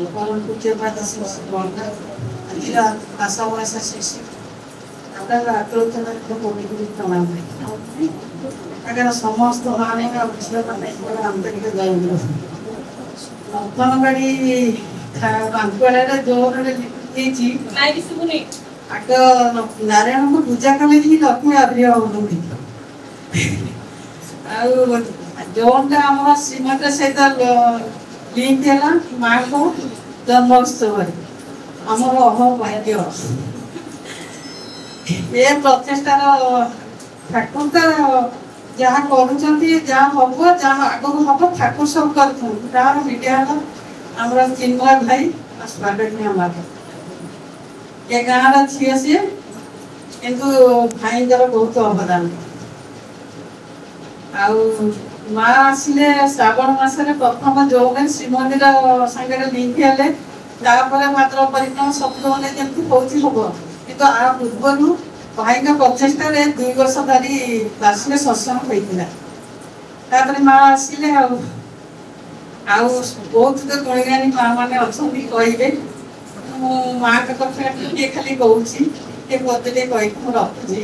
परम पूज्य आशावासा शिष्य प्रणाम अगर समस्त आंतरिक जय अंगनवाड़ी बांकुआड़ा जोर आग नारायण को पूजा कले लक्ष्मी आविर्भाव जोटा आम श्रीमत सहित लिंक है माँ को जन्मोत्सव आमर अहम भाग्य ये प्रचेषार ठाकुर तो जहाँ कर जहाँ हम जहाँ आग हम ठाकुर सब कर मीडिया आम चिन्मय भाई स्वागत ये गाँव झील सी किंतु भाई बहुत अवदान माँ आसिले श्रावण मासरे प्रथम जो श्रीमंदिर सांगे लिंक है मात्र परिक्रमा सप्तम जमी हूँ हम कि आ पूर्व भाई प्रचेषा 2 वर्ष धरी वार्षिक सत्संग होता माँ आसिले बहुत गुणगानी माँ मैंने अच्छा कहे माँ कथा किए खाली कहूँ पदे कही रखुची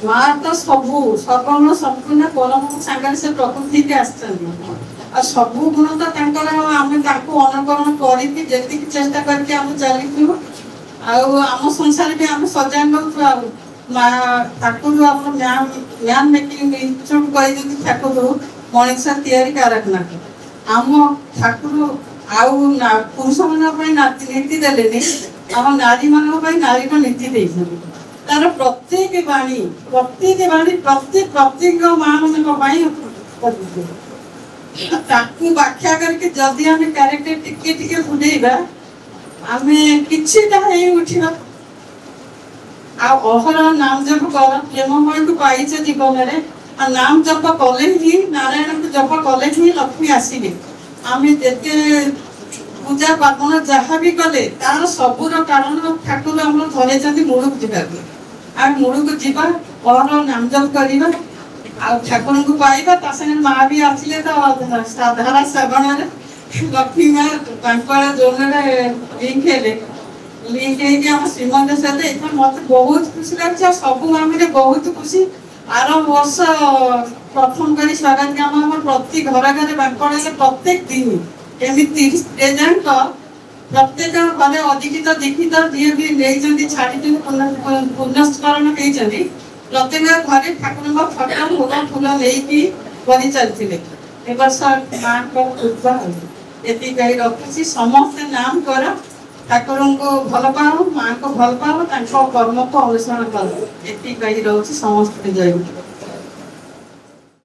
माँ तो सबू सर्वगुण संपूर्ण परम सांगे से प्रकृति के सबू गुण तो आम अनुकरण करके चेष्टा करके चलू आम संसार भी आम सजा नौ ठाकुर मैन मेकिंग इंस्टीट्यूट कही ठाकुर मनीष तैयारी कारखाना आम ठाकुर पुरुष मान नीति देने आम नारी मान नारी नीति दे तार प्रत्येक वाणी प्रत्येक माँ मान व्याख्या करके जदि आम क्यारेक्टर टिके टिके बुलेबा आम किछिटा उठा अहर नाम जप कर प्रेममय को पाइछ जीवन में नाम जप कले ही नारायण को जप कले ही लक्ष्मी आसवे आम जिते पूजा पार्वण जहाँ भी कले तार सबूर कारण ठाकुर आम धरे मूल को जावाक आम मूल को जीवा अहर नाम जप करवा ठाकुर को पाइबा माँ भी आसिले तो साधारण श्रावण लक्ष्मी माँ बांकुआड़ा जोन लिंक है लिंक होम श्रीमंदिर सहित मत बहुत खुशी लगे सब माँ बहुत खुशी आर वर्ष प्रथम कर स्वागत गाम प्रति घर घर बांकुआड़ा प्रत्येक दिन एमती 30 प्रेजेंट प्रत्येक घरे अधिकृत दीक्षित जी भी नहीं छाड़ी पुनस्करण होती प्रत्येक घरे ठाकुर फटो फूल फूल नहीं चलते वर्ष माँ को कृपा ये कही रखी समस्ते नाम कर ठाकुर को भल पाओ माँ को भल पाओ कर्म को अनुसरण कर ये कही रोचे समस्त जय।